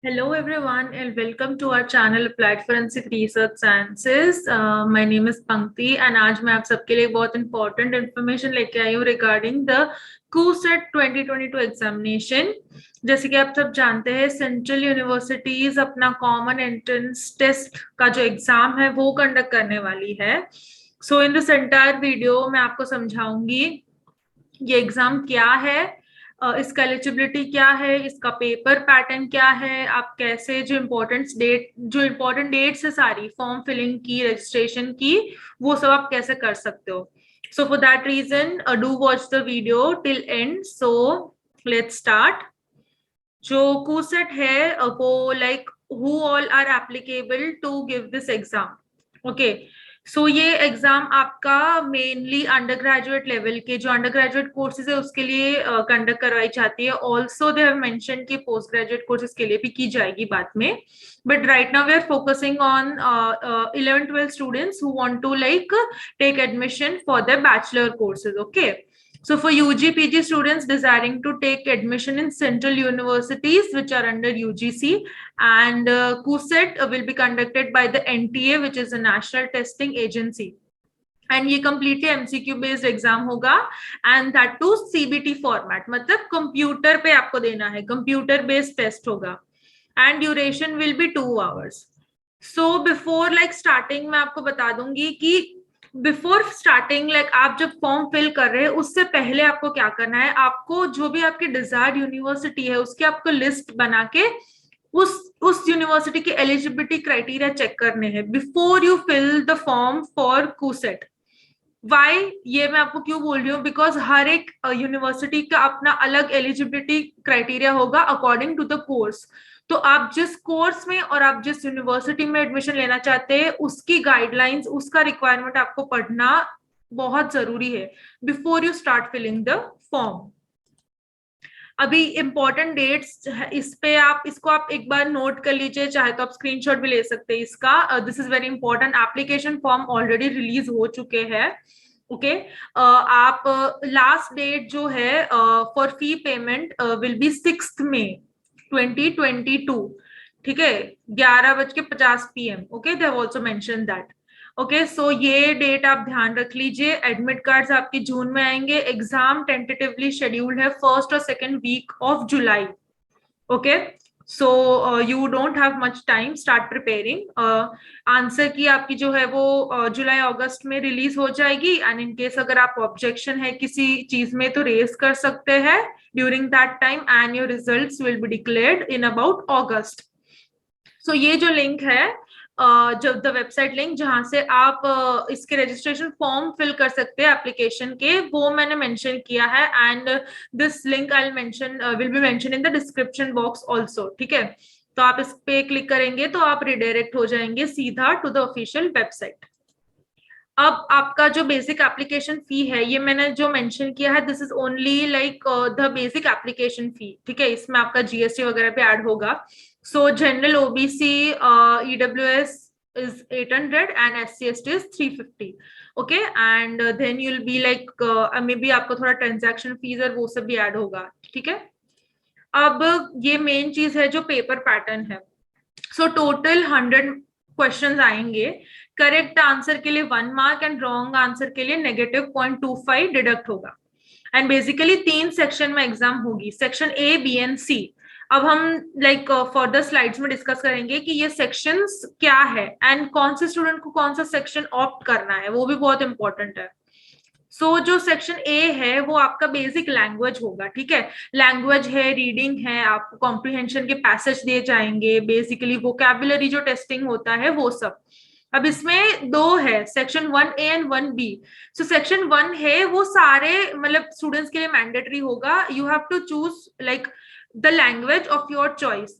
Hello everyone and welcome to our channel Applied Forensic Research Sciences. My name is Pankti and आज मैं आप सबके लिए बहुत important information लेके आई हूँ regarding the CUSET 2022 examination. जैसे कि आप सब जानते हैं सेंट्रल यूनिवर्सिटीज अपना कॉमन एंट्रेंस टेस्ट का जो एग्जाम है वो कंडक्ट करने वाली है. सो इन दिस एंटायर वीडियो मैं आपको समझाऊंगी ये एग्जाम क्या है, इसका एलिजिबिलिटी क्या है, इसका पेपर पैटर्न क्या है, आप कैसे जो इम्पोर्टेंट डेट्स है सारी फॉर्म फिलिंग की, रजिस्ट्रेशन की, वो सब आप कैसे कर सकते हो. So for that reason do watch the video till end. So let's start. जो कूसेट है वो like who all are applicable to give this exam. Okay, so ये एग्जाम आपका मेनली अंडर ग्रेजुएट लेवल के जो अंडर ग्रेजुएट कोर्सेज है उसके लिए कंडक्ट करवाई जाती है. ऑल्सो दे हैव मेंशन कि पोस्ट ग्रेजुएट कोर्सेज के लिए भी की जाएगी बाद में. But right now we are focusing on 11th-12th students who want to like take admission for the bachelor courses. Okay, so for UG PG students desiring to take admission in central universities which are under UGC, and CUSET will be conducted by the NTA, which is a national testing agency. And ये completely MCQ based exam होगा, and that too CBT format, मतलब computer पे आपको देना है, computer based test होगा, and duration will be 2 hours. So before like starting मैं आपको बता दूंगी कि बिफोर स्टार्टिंग लाइक आप जब फॉर्म फिल कर रहे हैं उससे पहले आपको क्या करना है. आपको जो भी आपकी डिजायर्ड यूनिवर्सिटी है उसकी आपको लिस्ट बना के उस यूनिवर्सिटी के एलिजिबिलिटी क्राइटेरिया चेक करने हैं before you fill the form for CUSAT. Why, ये मैं आपको क्यों बोल रही हूँ, बिकॉज हर एक यूनिवर्सिटी का अपना अलग एलिजिबिलिटी क्राइटेरिया होगा अकॉर्डिंग टू द कोर्स. तो आप जिस कोर्स में और आप जिस यूनिवर्सिटी में एडमिशन लेना चाहते हैं उसकी गाइडलाइंस, उसका रिक्वायरमेंट आपको पढ़ना बहुत जरूरी है before you start filling the form. अभी इंपॉर्टेंट डेट्स इस पे आप इसको आप एक बार नोट कर लीजिए, चाहे तो आप स्क्रीनशॉट भी ले सकते हैं इसका. This is very important. Application form already release हो चुके हैं. ओके, आप लास्ट डेट जो है for fee payment will be 6 May 2022. ठीक है, 11:50 PM. Okay, they have also mention that. Okay, so ये डेट आप ध्यान रख लीजिए. एडमिट कार्ड्स आपकी जून में आएंगे. एग्जाम टेंटेटिवली शेड्यूल्ड है फर्स्ट और second week of July. Okay, so you don't have much time, start preparing. Answer key आपकी जो है वो जुलाई अगस्त में रिलीज हो जाएगी. एंड इन केस अगर आप ऑब्जेक्शन है किसी चीज में तो रेज कर सकते हैं during that time, and your results will be declared in about August. So ये जो लिंक है, जब द वेबसाइट लिंक जहां से आप इसके रजिस्ट्रेशन फॉर्म फिल कर सकते हैं एप्लीकेशन के, वो मैंने मेंशन किया है. And this link I will be mention in the description box also. ठीक है, तो आप इस पे क्लिक करेंगे तो आप रिडायरेक्ट हो जाएंगे सीधा टू द ऑफिशियल वेबसाइट. अब आपका जो बेसिक एप्लीकेशन फी है ये मैंने जो मेंशन किया है, this is only like the basic application fee. ठीक है, इसमें आपका जीएसटी वगैरह भी ऐड होगा. सो general OBC EWS is 800 and SC/ST is 350. Okay, and then you'll be like maybe आपको थोड़ा ट्रांजैक्शन फीस और वो सब भी ऐड होगा. ठीक है, अब ये मेन चीज है जो पेपर पैटर्न है. सो टोटल 100 क्वेश्चंस आएंगे. करेक्ट आंसर के लिए 1 मार्क एंड रॉन्ग आंसर के लिए -0.25 डिडक्ट होगा. एंड बेसिकली 3 सेक्शन में एग्जाम होगी, सेक्शन ए, बी एंड सी. अब हम लाइक फर्दर स्लाइड्स में डिस्कस करेंगे कि ये सेक्शंस क्या है एंड कौन से स्टूडेंट को कौन सा सेक्शन ऑप्ट करना है, वो भी बहुत इंपॉर्टेंट है. सो जो सेक्शन ए है वो आपका बेसिक लैंग्वेज होगा. ठीक है, लैंग्वेज है, रीडिंग है, आपको कॉम्प्रिहेंशन के पैसेज दिए जाएंगे, बेसिकली वोकैबुलरी जो टेस्टिंग होता है वो सब. अब इसमें 2 है, section 1A and 1B. So section 1 है वो सारे मतलब स्टूडेंट्स के लिए मैंडेटरी होगा. You have to choose like the language of your choice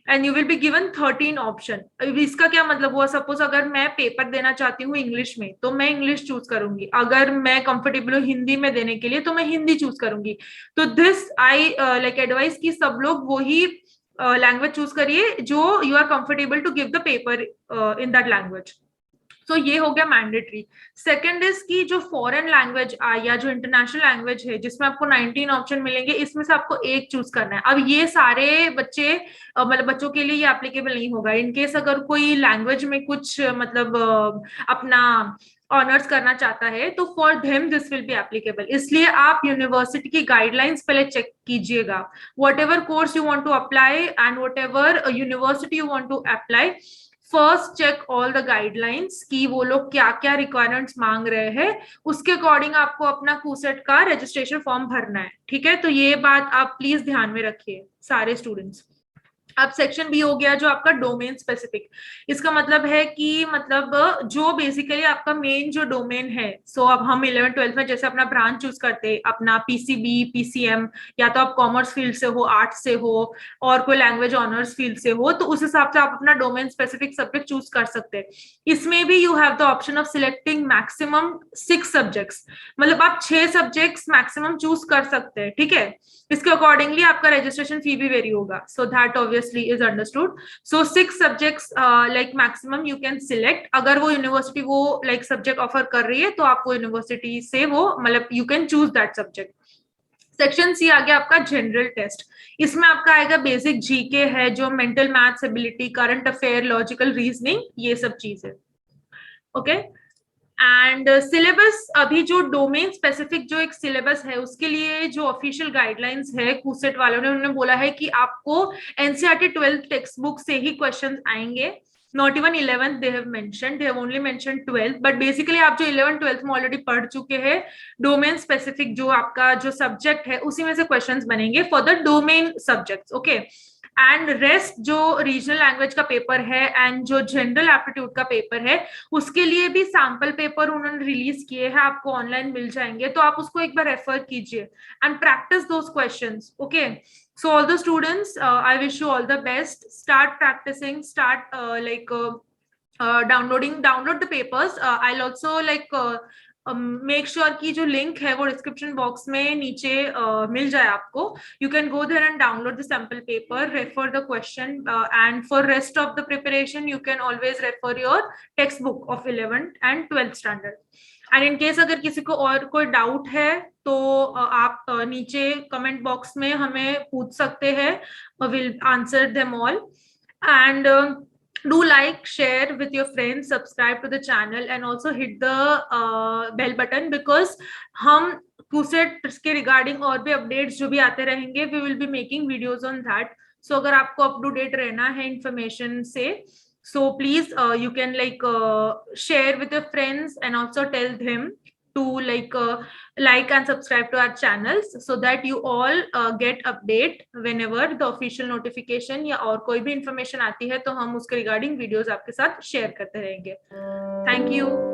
and you will be given 13 option. इसका क्या मतलब हुआ, सपोज अगर मैं पेपर देना चाहती हूँ इंग्लिश में तो मैं इंग्लिश चूज करूंगी, अगर मैं कंफर्टेबल हूँ हिंदी में देने के लिए तो मैं हिंदी चूज करूंगी. तो दिस आई लाइक एडवाइस कि सब लोग वही लैंग्वेज चूज करिए जो you are comfortable to give the paper in that language. तो ये हो गया मैंडेटरी। सेकंड इज की जो फॉरेन लैंग्वेज या जो इंटरनेशनल लैंग्वेज है जिसमें आपको 19 ऑप्शन मिलेंगे, इसमें से आपको एक चूज करना है। अब ये सारे बच्चे मतलब बच्चों के लिए ये एप्लीकेबल नहीं होगा। इनकेस अगर कोई लैंग्वेज में कुछ मतलब अपना ऑनर्स करना चाहता है तो for them this will be applicable. इसलिए आप यूनिवर्सिटी की गाइडलाइंस पहले चेक कीजिएगा। Whatever course you want to apply and whatever university you want to apply, first check all the guidelines कि वो लोग क्या क्या रिक्वायरमेंट्स मांग रहे हैं। उसके अकॉर्डिंग आपको अपना कूसेट का रजिस्ट्रेशन फॉर्म भरना है, ठीक है। तो ये बात आप प्लीज ध्यान में रखिए सारे स्टूडेंट्स। अब सेक्शन बी हो गया जो आपका डोमेन स्पेसिफिक। इसका मतलब है कि मतलब जो बेसिकली आपका मेन जो डोमेन है, सो अब हम 11th 12th में जैसे अपना ब्रांच चूज करते हैं, अपना पीसीबी पीसीएम, या तो आप कॉमर्स फील्ड से हो, आर्ट्स से हो, और कोई लैंग्वेज ऑनर्स फील्ड से हो, तो उस हिसाब से आप अपना डोमेन स्पेसिफिक सब्जेक्ट चूज कर सकते हैं। इसमें भी you have the option of selecting maximum 6 subjects, मतलब आप 6 सब्जेक्ट्स मैक्सिमम चूज कर सकते हैं, ठीक है। इसके अकॉर्डिंगली आपका रजिस्ट्रेशन फी भी वेरी होगा, so that obviously is understood. So 6 subjects like maximum you can select. अगर वो यूनिवर्सिटी वो लाइक सब्जेक्ट ऑफर कर रही है तो आप वो यूनिवर्सिटी से वो मतलब you can choose that subject. Section C आ गया आपका जनरल टेस्ट। इसमें आपका आएगा बेसिक जीके है, जो mental maths ability, current affair, logical reasoning, ये सब चीजें, ओके। एंड सिलेबस, अभी जो डोमेन स्पेसिफिक जो एक सिलेबस है उसके लिए जो ऑफिशियल गाइडलाइंस है कूसेट वालों ने, उन्होंने बोला है कि आपको एनसीईआरटी 12th टेक्स्ट बुक से ही क्वेश्चंस आएंगे। Not even 11th they have mentioned, they have only mentioned 12th, but basically आप जो 11th 12th में ऑलरेडी पढ़ चुके हैं, डोमेन स्पेसिफिक जो आपका जो सब्जेक्ट है उसी में से क्वेश्चंस बनेंगे for the domain subjects, okay. And rest जो रीजनल लैंग्वेज का पेपर है एंड जो जनरल एप्टीट्यूड का पेपर है, उसके लिए भी सैंपल पेपर उन्होंने रिलीज किए हैं, आपको ऑनलाइन मिल जाएंगे, तो आप उसको एक बार रेफर कीजिए and practice those questions, okay. So all the students, I wish you all the best. Start practicing, start download the papers. I'll also make sure कि जो लिंक है वो डिस्क्रिप्शन बॉक्स में नीचे मिल जाए आपको. You can go there and download the sample paper, refer the question, and for rest of the preparation you can always refer your textbook of 11th and 12th standard. And in case अगर किसी को और कोई doubt है तो आप नीचे comment box में हमें पूछ सकते हैं, will answer them all. And do like, share with your friends, subscribe to the channel and also hit the bell button, because हम QCET के रिगार्डिंग और भी अपडेट्स जो भी आते रहेंगे, we will be making videos on that. So अगर आपको up to date रहना है information से, so please you can share with your friends and also tell them to like and subscribe to our channels so that you all get update whenever the official notification या और कोई भी information आती है तो हम उसके regarding videos आपके साथ share करते रहेंगे. Thank you.